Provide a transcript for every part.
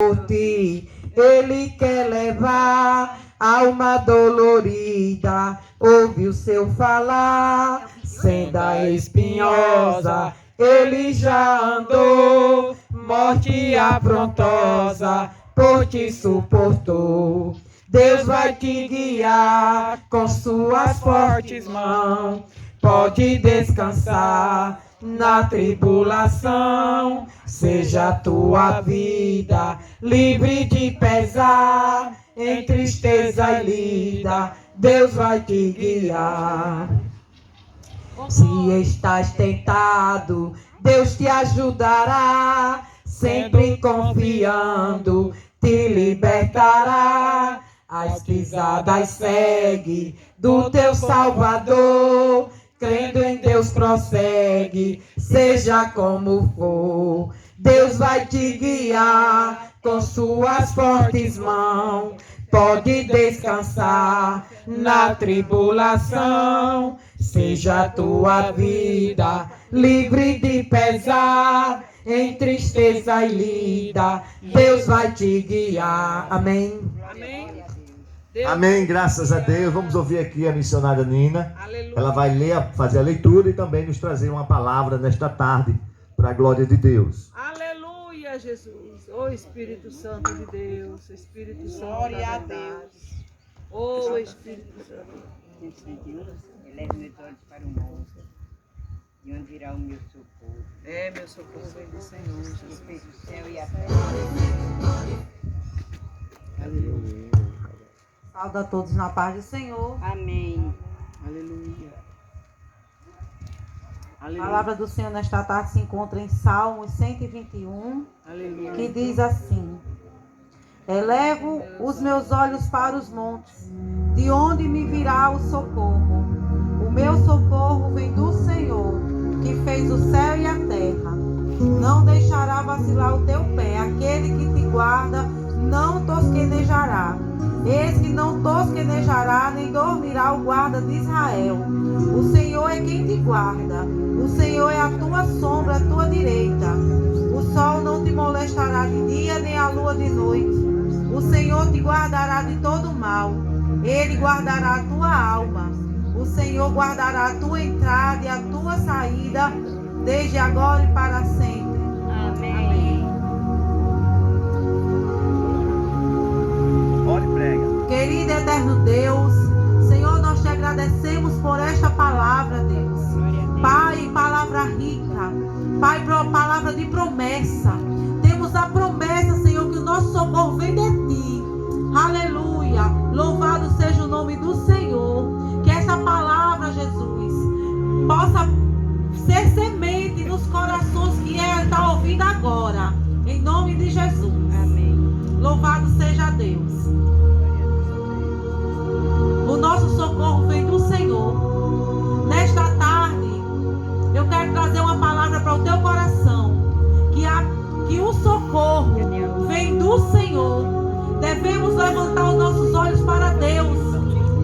por ti. Ele quer levar alma dolorida, ouve o seu falar, senda espinhosa, ele já andou, morte afrontosa, por ti suportou. Deus vai te guiar com suas fortes mãos, pode descansar na tribulação, seja a tua vida livre de pesar, em tristeza e lida, Deus vai te guiar. Se estás tentado, Deus te ajudará, sempre confiando, te libertará. As pisadas segue do teu Salvador, crendo em Deus prossegue, seja como for. Deus vai te guiar com suas fortes mãos, pode descansar na tribulação, seja a tua vida livre de pesar, em tristeza e lida, Deus vai te guiar. Amém. Amém. Amém, graças a Deus. Vamos ouvir aqui a missionária Nina. Aleluia. Ela vai fazer a leitura e também nos trazer uma palavra nesta tarde para a glória de Deus. Aleluia, Jesus. Ô Espírito Santo de Deus, Espírito Santo Glória da a verdade. Deus. Ô Espírito Santo. Deus, eleve meus olhos para o monte, de onde virá o meu socorro. É, meu socorro vem do Senhor, Que Jesus. fez o céu e a terra. Aleluia. Saúde a todos na paz do Senhor. Amém. Aleluia. A Aleluia. palavra do Senhor nesta tarde se encontra em Salmos 121, Aleluia. que diz assim: elevo os meus olhos para os montes, de onde me virá o socorro. O meu socorro vem do Senhor, que fez o céu e a terra. Não deixará vacilar o teu pé, aquele que te guarda não tosquenejará. Eis que não tosquenejará, nem dormirá o guarda de Israel. O Senhor é quem te guarda, o Senhor é a tua sombra, a tua direita. O sol não te molestará de dia, nem a lua de noite. O Senhor te guardará de todo mal, Ele guardará a tua alma. O Senhor guardará a tua entrada e a tua saída, desde agora e para sempre. Amém. Ore e prega. Querido eterno Deus, Senhor, nós te agradecemos por esta palavra, Deus. Pai, palavra rica. Pai, palavra de promessa. Temos a promessa, Senhor, que o nosso socorro vem de ti. Aleluia. Louvado seja o nome do Senhor. Que essa palavra, Jesus, possa ser semente nos corações que ela está ouvindo agora. Em nome de Jesus. Amém. Louvado seja Deus. O nosso socorro vem do Senhor. Nesta tarde, eu quero trazer uma palavra para o teu coração. Que o socorro vem do Senhor. Devemos levantar os nossos olhos para Deus.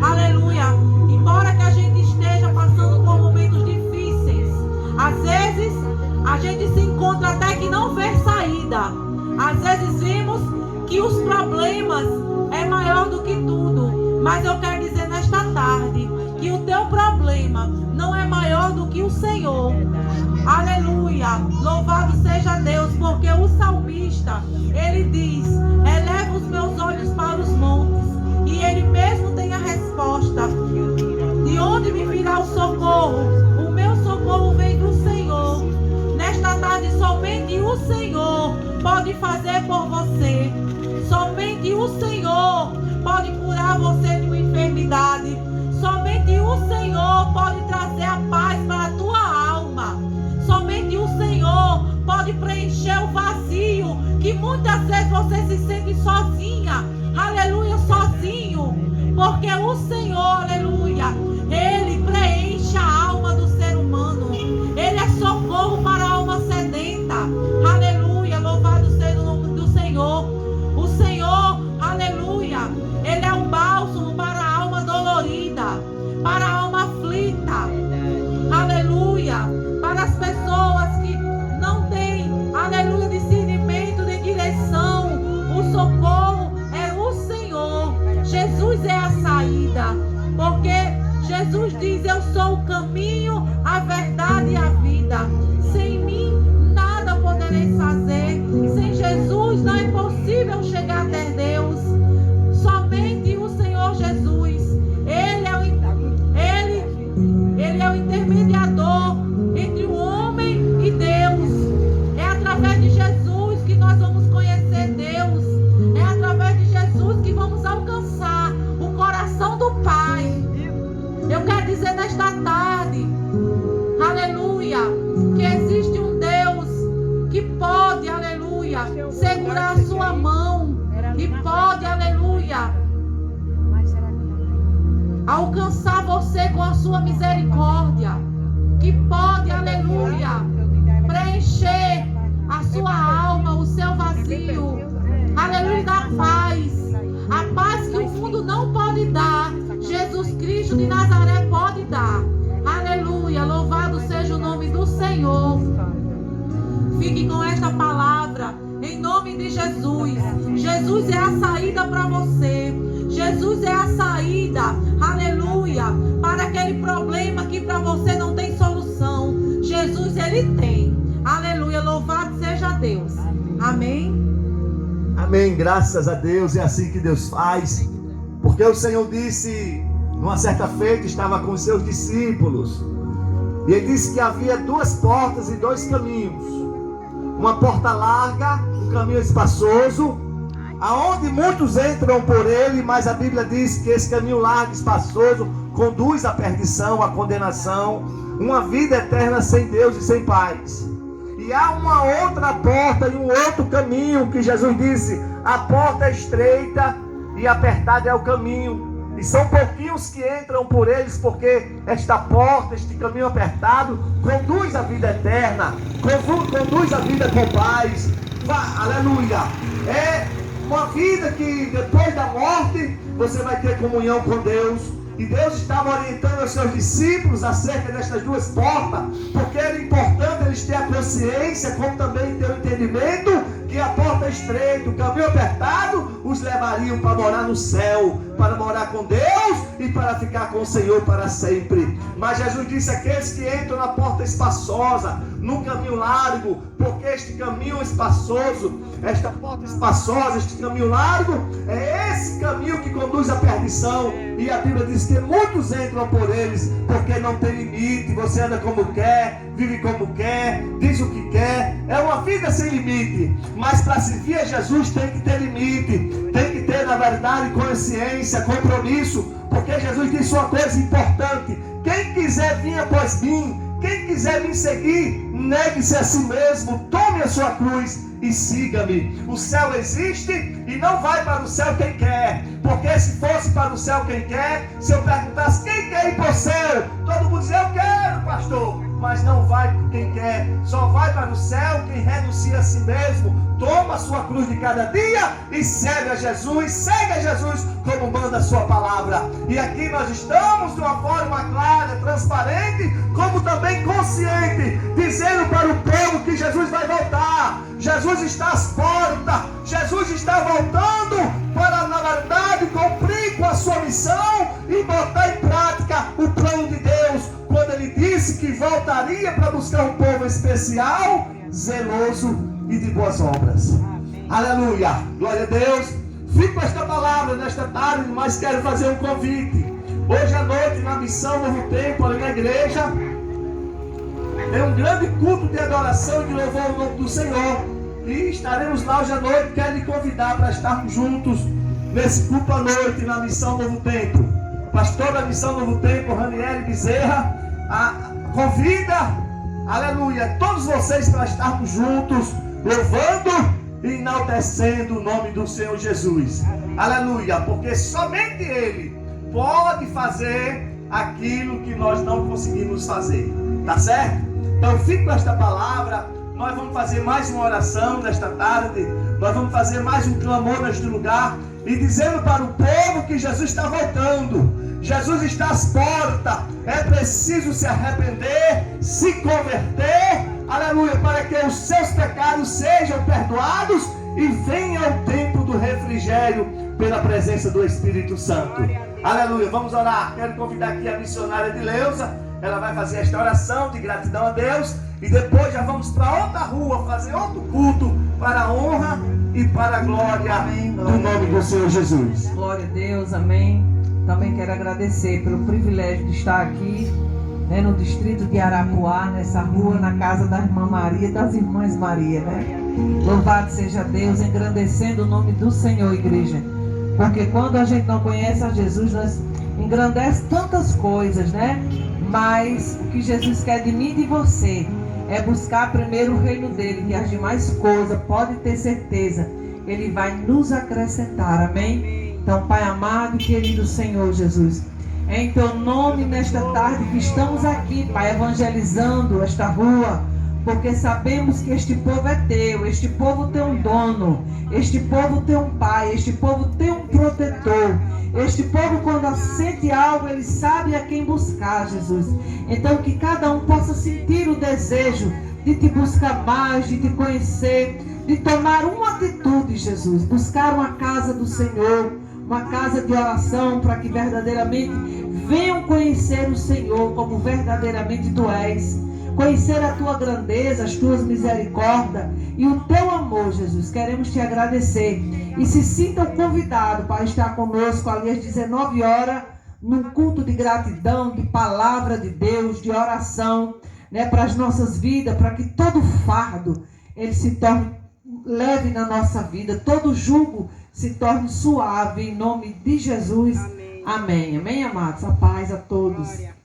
Aleluia. Embora que a gente esteja passando por momentos difíceis, às vezes a gente se encontra até que não vê saída. Às vezes vimos que os problemas é maior do que tudo. Mas eu quero dizer nesta tarde que o teu problema não é maior do que o Senhor. Aleluia. Louvado seja Deus, porque o salmista, ele diz: eleva os meus olhos para os montes. E ele mesmo tem a resposta. De onde me virá o socorro? O meu socorro vem do Senhor. Nesta tarde, somente o Senhor pode fazer por você. Somente o Senhor pode curar você de uma enfermidade. Somente o Senhor pode trazer a paz para a tua alma. Somente o Senhor pode preencher o vazio que muitas vezes você se sente sozinha. Aleluia, sozinho. Porque o Senhor, aleluia, Ele preenche a alma do ser humano. Ele é socorro para a alma sedenta. Aleluia, louvado seja o nome do Senhor. O Senhor, aleluia, Ele é um bálsamo para a alma dolorida, para a alma aflita. Aleluia, para as pessoas que não têm, aleluia, discernimento de direção. alcançar você com a sua misericórdia, que pode, aleluia, preencher a sua alma, o seu vazio, aleluia, da paz, a paz que o mundo não pode dar, Jesus Cristo de Nazaré pode dar, aleluia, louvado seja o nome do Senhor. Fique com esta palavra, em nome de Jesus. Jesus é a saída para você. Jesus é a saída, aleluia, para aquele problema que para você não tem solução. Jesus, Ele tem. Aleluia, louvado seja Deus. Amém? Amém, graças a Deus, é assim que Deus faz. Porque o Senhor disse, numa certa feita, estava com os seus discípulos. E Ele disse que havia 2 portas e 2 caminhos. Uma porta larga, um caminho espaçoso, aonde muitos entram por ele, mas a Bíblia diz que esse caminho largo e espaçoso conduz à perdição, à condenação, uma vida eterna sem Deus e sem paz. E há uma outra porta e um outro caminho que Jesus disse, a porta é estreita e apertado é o caminho. E são pouquinhos que entram por eles, porque esta porta, este caminho apertado, conduz à vida eterna, conduz à vida com paz. Aleluia! É uma vida que depois da morte, você vai ter comunhão com Deus. E Deus estava orientando os seus discípulos acerca destas 2 portas, porque era importante eles terem a consciência, como também ter o entendimento, que a porta estreita, o caminho apertado, os levariam para morar no céu, para morar com Deus e para ficar com o Senhor para sempre. Mas Jesus disse, aqueles que entram na porta espaçosa, no caminho largo, porque este caminho espaçoso, esta porta espaçosa, este caminho largo, é esse caminho que conduz à perdição. E a Bíblia diz que muitos entram por eles, porque não tem limite, você anda como quer, vive como quer, diz o que quer, é uma vida sem limite. Mas para servir a Jesus tem que ter limite, tem que ter, na verdade, consciência, compromisso, porque Jesus disse uma coisa importante: quem quiser vir após mim, quem quiser me seguir, negue-se a si mesmo, tome a sua cruz e siga-me. O céu existe e não vai para o céu quem quer, porque se fosse para o céu quem quer, se eu perguntasse quem quer ir para o céu, todo mundo dizia, eu quero, pastor. Mas não vai quem quer, só vai para o céu quem renuncia a si mesmo, toma a sua cruz de cada dia e segue a Jesus como manda a sua palavra. E aqui nós estamos de uma forma clara, transparente, como também consciente, dizendo para o povo que Jesus vai voltar. Jesus está às portas, Jesus está voltando para, na verdade, cumprir com a sua missão e botar em prática o plano de Deus, quando Ele disse que voltaria para buscar um povo especial, zeloso e de boas obras. Amém. Aleluia, glória a Deus. Fico com esta palavra nesta tarde, mas quero fazer um convite. Hoje à noite, na Missão Novo Tempo, ali na igreja, é um grande culto de adoração e de louvor ao nome do Senhor. E estaremos lá hoje à noite. Quero lhe convidar para estarmos juntos nesse culto à noite, na Missão Novo Tempo. Pastor da Missão Novo Tempo, Ranieri Bezerra, convida, aleluia, todos vocês para estarmos juntos, louvando e enaltecendo o nome do Senhor Jesus. Aleluia, porque somente Ele pode fazer aquilo que nós não conseguimos fazer. Tá certo? Então fique com esta palavra. Nós vamos fazer mais uma oração nesta tarde. Nós vamos fazer mais um clamor neste lugar, e dizendo para o povo que Jesus está voltando. Jesus está às portas. É preciso se arrepender, se converter, aleluia, para que os seus pecados sejam perdoados e venha o tempo do refrigério pela presença do Espírito Santo. Aleluia, vamos orar. Quero convidar aqui a missionária Edileuza. Ela vai fazer esta oração de gratidão a Deus, e depois já vamos para outra rua fazer outro culto para a honra e para a glória, amém, do nome do Senhor Jesus. Glória a Deus, amém. Também quero agradecer pelo privilégio de estar aqui, no distrito de Arapuá, nessa rua, na casa da irmã Maria, das irmãs Maria, Louvado seja Deus, engrandecendo o nome do Senhor, igreja. Porque quando a gente não conhece a Jesus, nós engrandece tantas coisas, Mas o que Jesus quer de mim e de você é buscar primeiro o reino dele, que as demais coisas, pode ter certeza, ele vai nos acrescentar, amém? Então, Pai amado e querido Senhor Jesus, É em teu nome nesta tarde que estamos aqui, Pai, evangelizando esta rua, porque sabemos que este povo é teu, este povo tem um dono, este povo tem um pai, este povo tem um protetor. Este povo, quando sente algo, ele sabe a quem buscar, Jesus. Então que cada um possa sentir o desejo de te buscar mais, de te conhecer, de tomar uma atitude, Jesus, buscar uma casa do Senhor, uma casa de oração, para que verdadeiramente venham conhecer o Senhor como verdadeiramente tu és, conhecer a tua grandeza, as tuas misericórdias e o teu amor, Jesus. Queremos te agradecer e se sintam convidados para estar conosco ali às 19 horas, num culto de gratidão, de palavra de Deus, de oração, né, para as nossas vidas, para que todo fardo ele se torne leve na nossa vida, todo jugo se torne suave, em nome de Jesus. Amém. Amém, amados. A paz a todos. Glória.